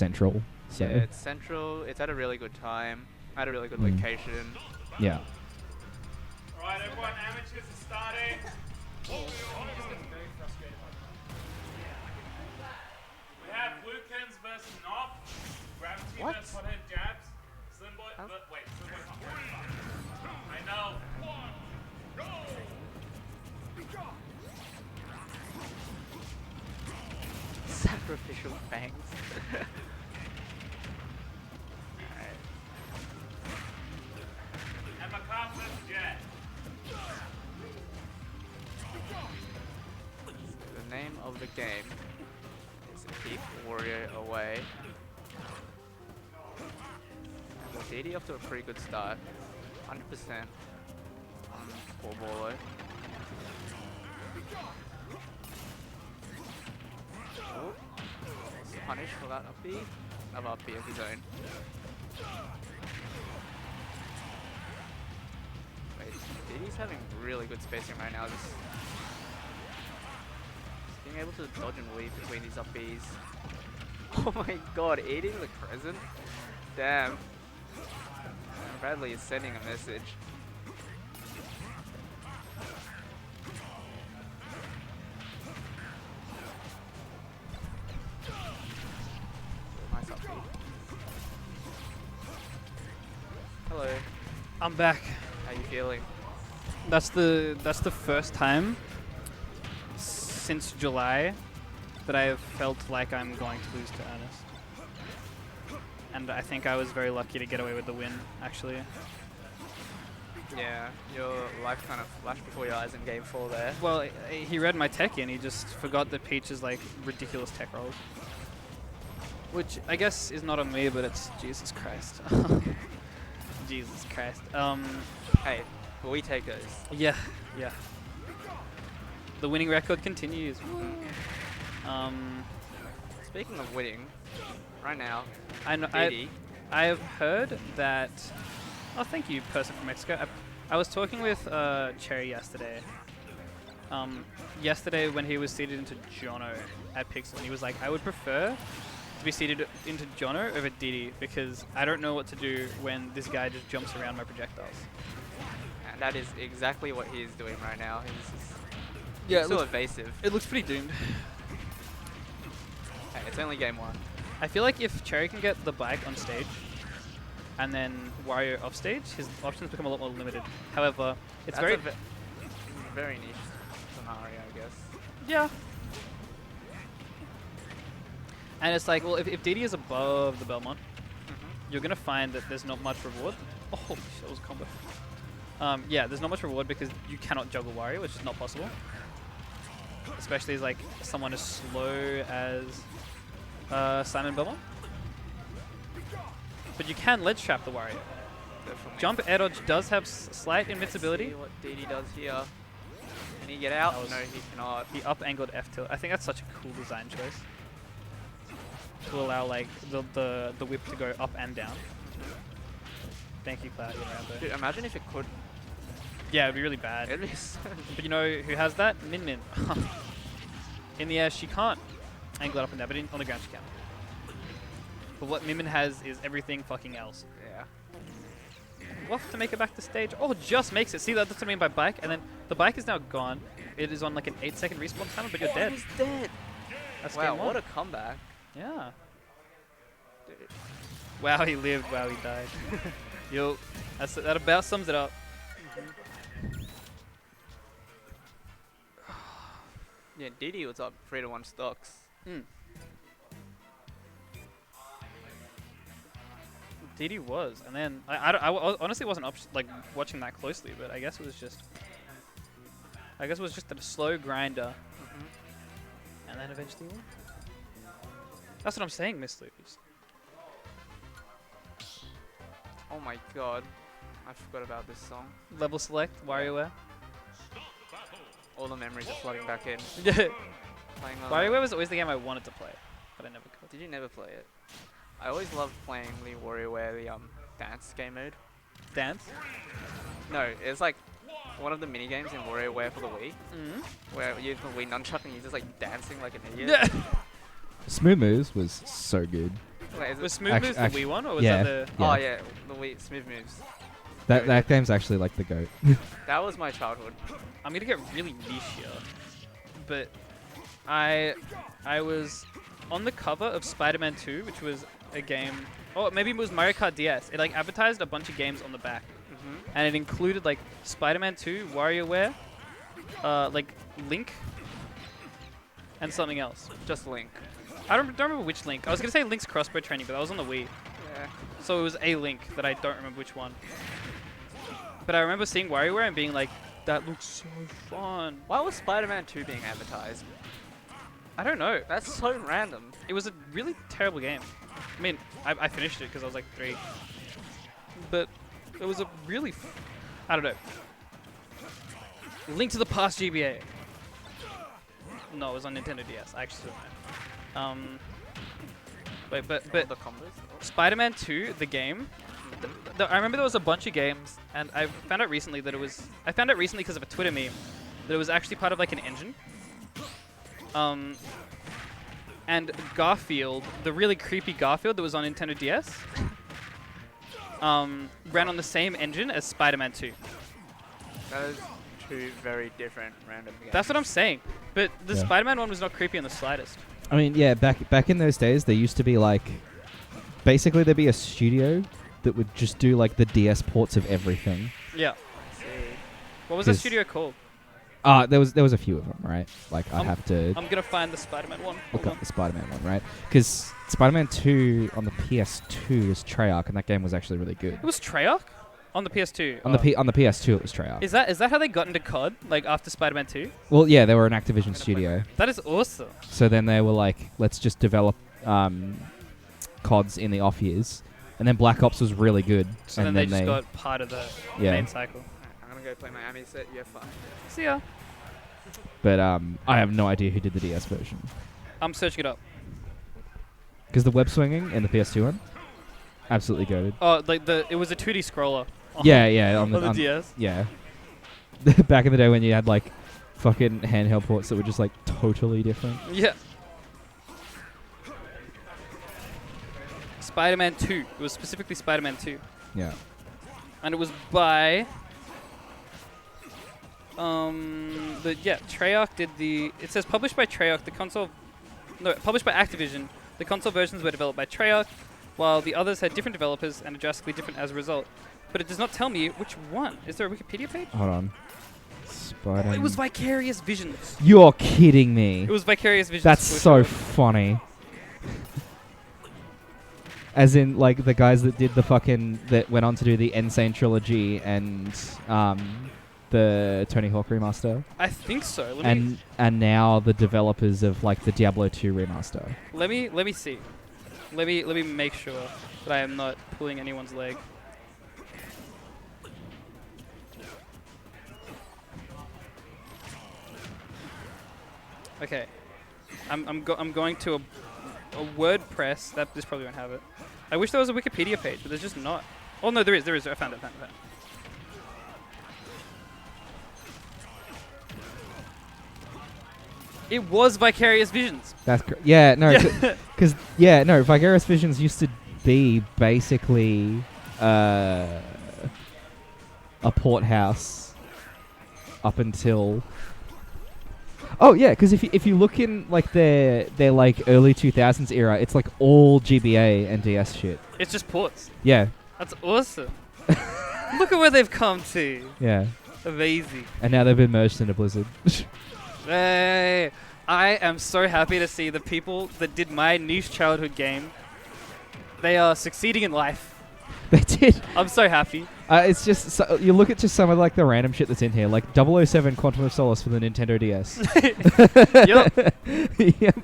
central. So. Yeah, it's central. It's at a really good time. At a really good location. Yeah. Alright, everyone, amateurs are starting. We have Lukens versus Knock. Gravity What? versus Hothead Jabs. Slimboy. Wait, Slimboy's not very far. I know. Sacrificial fangs. And Macabre versus Jet. The name of the game is Keep Wario Away. And the DD off to a pretty good start. 100% on PaulBaulo. Oh, punish for that up B. Another up B of his own. Wait, DD's having really good spacing right now. Just being able to dodge and weave between these up Bs. Oh my god, eating the crescent? Damn. Bradley is sending a message. Nice up B. Hello, I'm back. how you feeling? That's the first time since July that I have felt like I'm going to lose to Ernest. And I think I was very lucky to get away with the win, actually. Yeah, your life kind of flashed before your eyes in game 4 there. Well, he read my tech in. He just forgot that Peach is like ridiculous tech rolls. Which I guess is not on me, but it's Jesus Christ. Jesus Christ. Hey, we take those. Yeah. The winning record continues. Speaking of winning, right now, I know. DD, I have heard that. Oh, thank you, person from Mexico. I was talking with Cherry yesterday. Yesterday when he was seated into Jono at Pixel, and he was like, I would prefer to be seated into Jono over Diddy because I don't know what to do when this guy just jumps around my projectiles. and that is exactly what he is doing right now. Yeah, He's so evasive. It looks pretty doomed. Hey, it's only game 1. I feel like if Cherry can get the bike on stage and then Wario off stage, his options become a lot more limited. However, it's That's very... very niche scenario, I guess. Yeah. And it's like, well, if DD is above the Belmont, you're going to find that there's not much reward. Oh, holy shit, that was a combo. Yeah, there's not much reward because you cannot juggle Wario, which is not possible. Especially as like someone as slow as Simon Belmont. But you can ledge trap the Wario. Definitely. Jump air dodge does have slight invincibility. See what DD does here. Can he get out? No, he cannot. He up angled F tilt. I think that's such a cool design choice. To allow like the whip to go up and down. Thank you, Cloud. Dude, imagine if it could. Yeah, it'd be really bad. It'd be so But you know who has that? Min Min. In the air, she can't angle it up and down, but on the ground she can. But what Min Min has is everything fucking else. Yeah. What to make it back to stage? Oh, just makes it. See, that's what I mean by bike. And then the bike is now gone. It is on like an 8-second respawn timer, but you're dead. He's dead. That's Wow, game one. what a comeback. Yeah. Dude. Wow, he lived. Wow, he died. Yo, that about sums it up. Yeah, DD was up 3-1 stocks. DD was, and then I honestly wasn't like watching that closely, but I guess it was just a slow grinder, and then eventually won. That's what I'm saying, Miss Lucas. Oh my god. I forgot about this song. Level select, WarioWare. All the memories are flooding back in. Yeah. Playing on WarioWare was always the game I wanted to play, but I never could. Did you never play it? I always loved playing the WarioWare, the dance game mode. Dance? No, it's like one of the mini games in WarioWare for the Wii, where you use the Wii nunchuck and you're just like dancing like an idiot. Yeah. Smooth Moves was so good. Wait, is Was it? Smooth Moves the Wii one, or was yeah. that the? Oh yeah, the Wii Smooth Moves. That game's actually like the GOAT. That was my childhood. I'm gonna get really niche here, but I was on the cover of Spider-Man 2, which was a game. Oh, maybe it was Mario Kart DS. It like advertised a bunch of games on the back, and it included like Spider-Man 2, WarioWare, like Link, and something else. Just Link. I don't remember which Link. I was gonna say Link's Crossbow Training, but that was on the Wii. Yeah. So it was a Link that I don't remember which one. But I remember seeing WarioWare and being like, that looks so fun. Why was Spider-Man 2 being advertised? I don't know. That's so random. It was a really terrible game. I mean, I finished it because I was like 3. But it was a really, I don't know. Link to the Past GBA. No, it was on Nintendo DS. I actually don't know. Wait, but The combos. Spider-Man 2, the game. I remember there was a bunch of games, and I found out recently that it was. I found out recently because of a Twitter meme that it was actually part of like an engine. And Garfield, the really creepy Garfield that was on Nintendo DS, ran on the same engine as Spider-Man 2. That is two very different random games. That's what I'm saying. But the Yeah. Spider-Man one was not creepy in the slightest. I mean, yeah, back in those days, there used to be like, basically there'd be a studio that would just do like the DS ports of everything. Yeah. I see. What was that 'Cause- studio called? There was a few of them, right? Like I have to I'm gonna find the Spider-Man one. look Hold up on. the Spider-Man one, right? Because Spider-Man 2 on the PS2 is Treyarch, and that game was actually really good. It was Treyarch on the PS2. On the PS2, it was Treyarch. Is that how they got into COD? Like after Spider-Man 2? Well, yeah, they were an Activision studio, That is awesome. so then they were like, let's just develop CODs in the off years, and then Black Ops was really good, So and then they just got part of the Yeah. main cycle. Alright, I'm gonna go play my Ami set. You have fun. See ya. But I have no idea who did the DS version. I'm searching it up. Because the web swinging in the PS2 one, absolutely goated. Oh, like it was a 2D scroller. Yeah, on On the the DS. yeah. Back in the day when you had like fucking handheld ports that were just like totally different. Yeah. Spider-Man 2. It was specifically Spider-Man 2. Yeah. And it was by Treyarch did the. It says published by Treyarch. The console, no, published by Activision. The console versions were developed by Treyarch, while the others had different developers and are drastically different as a result. But it does not tell me which one. Is there a Wikipedia page? Hold on. Oh, it was Vicarious Visions. You're kidding me. It was Vicarious Visions. That's for so sure. funny. As in, like, the guys that did that went on to do the Insane trilogy and the Tony Hawk remaster, I think so. and now the developers of like the Diablo 2 remaster. Let me see. Let me make sure that I am not pulling anyone's leg. Okay, I'm going to a WordPress. This probably won't have it. I wish there was a Wikipedia page, but there's just not. Oh no, there is. I found it. It was Vicarious Visions. That's yeah, no, because Vicarious Visions used to be basically a port house up until. Oh yeah, because if you look in like their like early 2000s era, it's like all GBA and DS shit. It's just ports. Yeah, That's awesome. Look at where they've come to. yeah, Amazing. and now they've been merged into Blizzard. Hey, I am so happy to see the people that did my niche childhood game. They are succeeding in life. They did. I'm so happy. It's just you look at just some of like the random shit that's in here, like 007 Quantum of Solace for the Nintendo DS. Yep. Yep.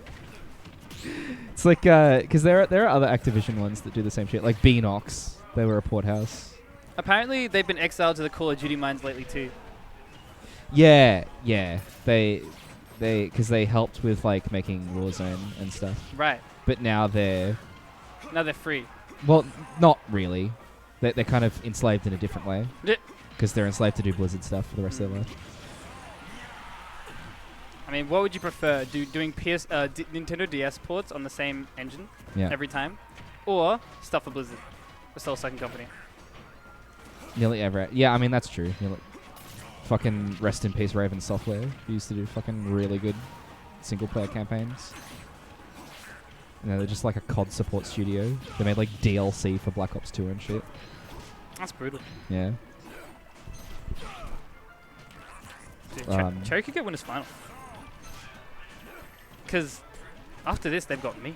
It's like because there are other Activision ones that do the same shit, like Beanox. They were a port house. Apparently, they've been exiled to the Call of Duty mines lately too. Yeah. They because they helped with like making Warzone and stuff. Right. But now they're free. well, not really. They're kind of enslaved in a different way. Yeah. Because they're enslaved to do Blizzard stuff for the rest of their life. I mean, what would you prefer? Doing Nintendo DS ports on the same engine Yeah. every time? or stuff for Blizzard, the Soul Second Company. Nearly ever. Yeah, I mean that's true. Fucking rest in peace, Raven Software. Who used to do fucking really good single player campaigns. You know, they're just like a COD support studio. They made like DLC for Black Ops 2 and shit. That's brutal. Yeah. Dude, Cherry could get winners final. Because after this, they've got me,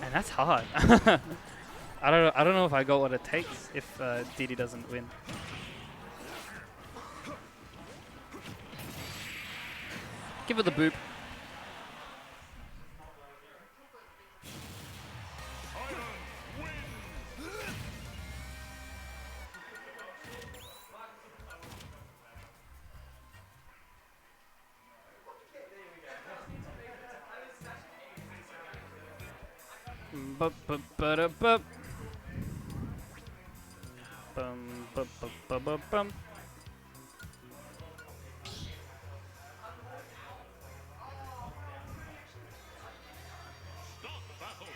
and that's hard. I don't know if I got what it takes if Didi doesn't win. Give it the boop. Bup bup bup bup. Bum bup bup bup bup bum. Start the battle.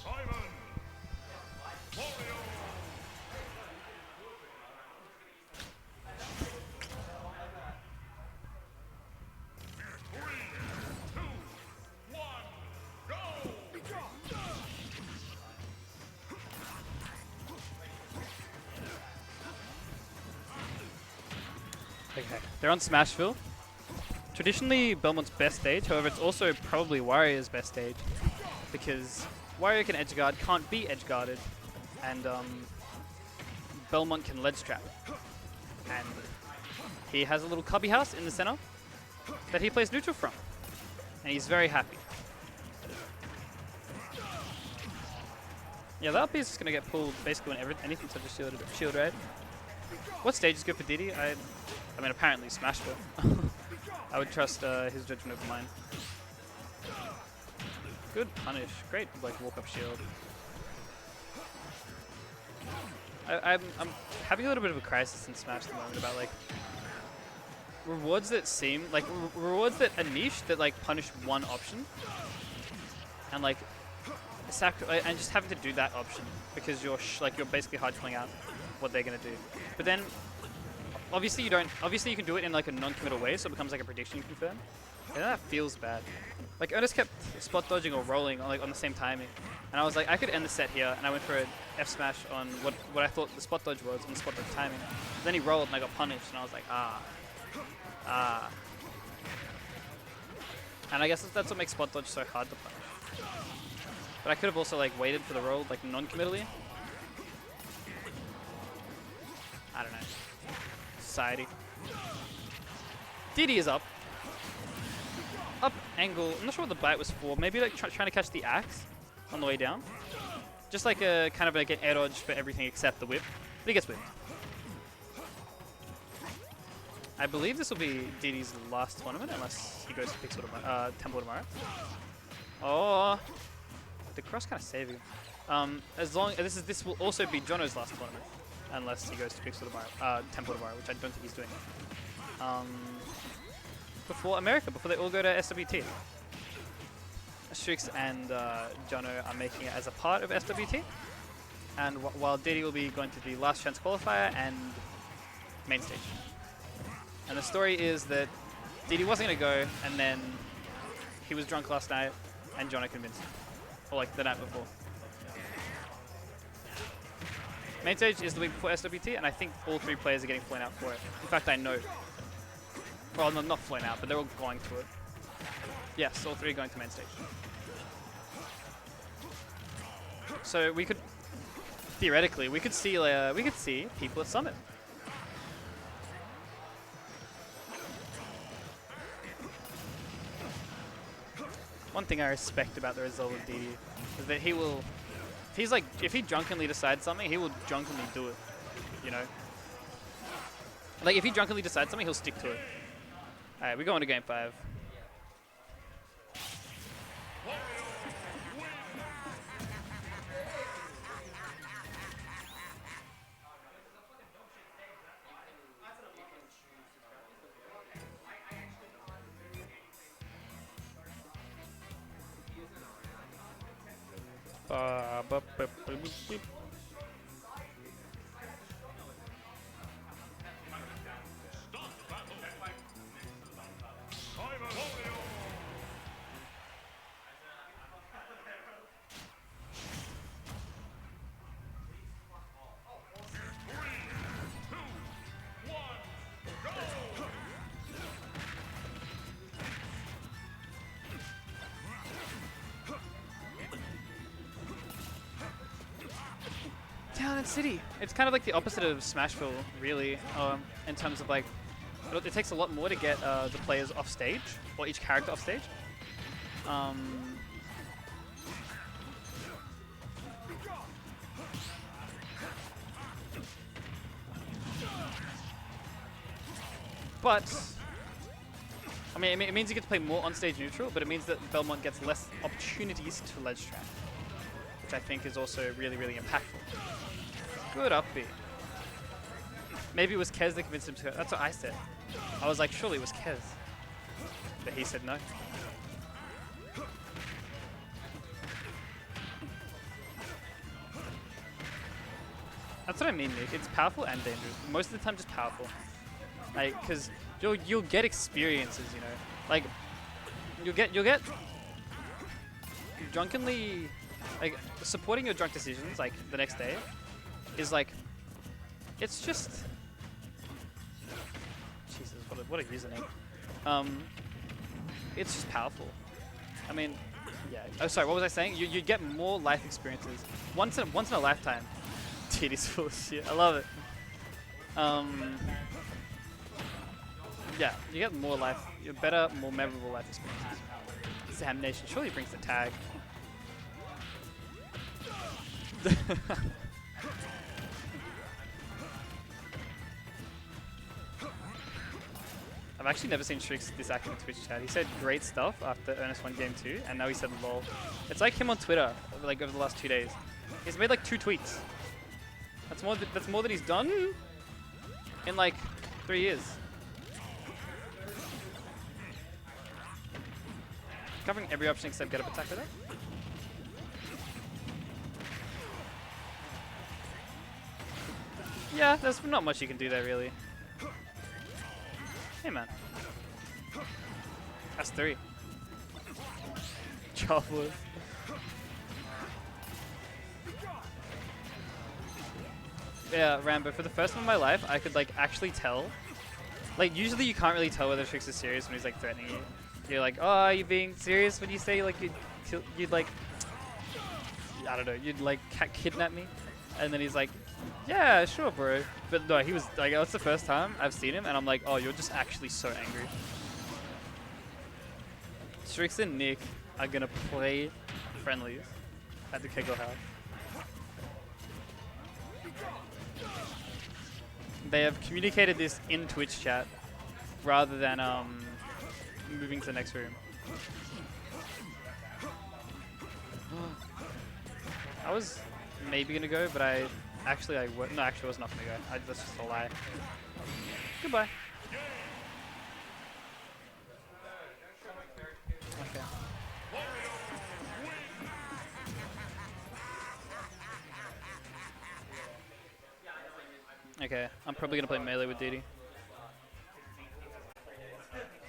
Simon. Wario. Three, two, one, go. Okay, they're on Smashville. Traditionally Belmont's best stage, however it's also probably Wario's best stage because Wario can edge guard, can't be edge guarded, and Belmont can ledge trap. And he has a little cubby house in the center that he plays neutral from, and he's very happy. Yeah, that up is just gonna get pulled basically when anything such as shield raid. What stage is good for Didi? I mean, apparently Smashville. I would trust his judgment over mine. Good punish. Great, like, walk-up shield. I'm having a little bit of a crisis in Smash at the moment about, like, rewards that seem, like, rewards that are niche that, like, punish one option. And, like, and just having to do that option because you're, you're basically hard pulling out what they're going to do. But then, obviously you can do it in like a non-committal way, so it becomes like a prediction you confirm. And that feels bad. Like Ernest kept spot dodging or rolling on the same timing. And I was like, I could end the set here, and I went for an F smash on what I thought the spot dodge was and the spot dodge timing. Then he rolled and I got punished, and I was like, ah. And I guess that's what makes spot dodge so hard to punish. But I could have also like waited for the roll like non-committally. I don't know. Society. Didi is up. Up angle. I'm not sure what the bite was for. Maybe like trying to catch the axe on the way down. Just like a kind of like an air dodge for everything except the whip. But he gets whipped. I believe this will be Didi's last tournament unless he goes to pick Temple tomorrow. Oh, the cross kind of saving him. This will also be Jono's last tournament. Unless he goes to Pixel tomorrow, Temple tomorrow, which I don't think he's doing. Before they all go to SWT. Strix and Jono are making it as a part of SWT. And while Didi will be going to the last chance qualifier and main stage. And the story is that Didi wasn't going to go, and then he was drunk last night, and Jono convinced him. Or like the night before. Main stage is the week before SWT, and I think all three players are getting flown out for it. In fact, I know. Well, no, not flown out, but they're all going to it. Yes, all three are going to main stage. So we could, theoretically, we could see people at Summit. One thing I respect about the result of Didi is that he will. If he drunkenly decides something, he will drunkenly do it, you know? Like, if he drunkenly decides something, he'll stick to it. Alright, we're going to game 5. Talent City. It's kind of like the opposite of Smashville, really, in terms of like, it takes a lot more to get the players off stage, or each character off stage. But, I mean, it means you get to play more on-stage neutral, but it means that Belmont gets less opportunities to ledge trap, which I think is also really, really impactful. Good up B. Maybe it was Kez that convinced him to go. That's what I said. I was like, surely it was Kez. But he said no. That's what I mean, Nick. It's powerful and dangerous. Most of the time, just powerful. Like, because you'll get experiences, you know. Like, you'll get drunkenly, like, supporting your drunk decisions, like, the next day, is like, it's just, Jesus, what a username. It's just powerful. I mean, yeah. Oh, sorry, what was I saying? You get more life experiences once in a lifetime. Titty's full of shit. I love it. Yeah, you get more life, better, more memorable life experiences. Examination surely brings the tag. I've actually never seen Shrix this active in Twitch chat. He said great stuff after Ernest won game 2, and now he said lol. It's like him on Twitter, like over the last 2 days. He's made like 2 tweets. That's more than he's done in like 3 years. Covering every option except get up attack with it. Yeah, there's not much you can do there really. Hey man. That's 3. Childless. Yeah, Rambo, for the first time in my life, I could like actually tell. Like usually you can't really tell whether Shrix is serious when he's like threatening you. You're like, oh, are you being serious when you say like you'd like, I don't know, you'd like kidnap me? And then he's like, yeah, sure, bro. But no, he was like, that's the first time I've seen him, and I'm like, oh, you're just actually so angry. Shrix and Nick are gonna play friendlies at the Kegel House. They have communicated this in Twitch chat rather than moving to the next room. I was maybe gonna go, but I was not gonna go. That's just a lie. Goodbye. Okay. Okay, I'm probably gonna play melee with Didi.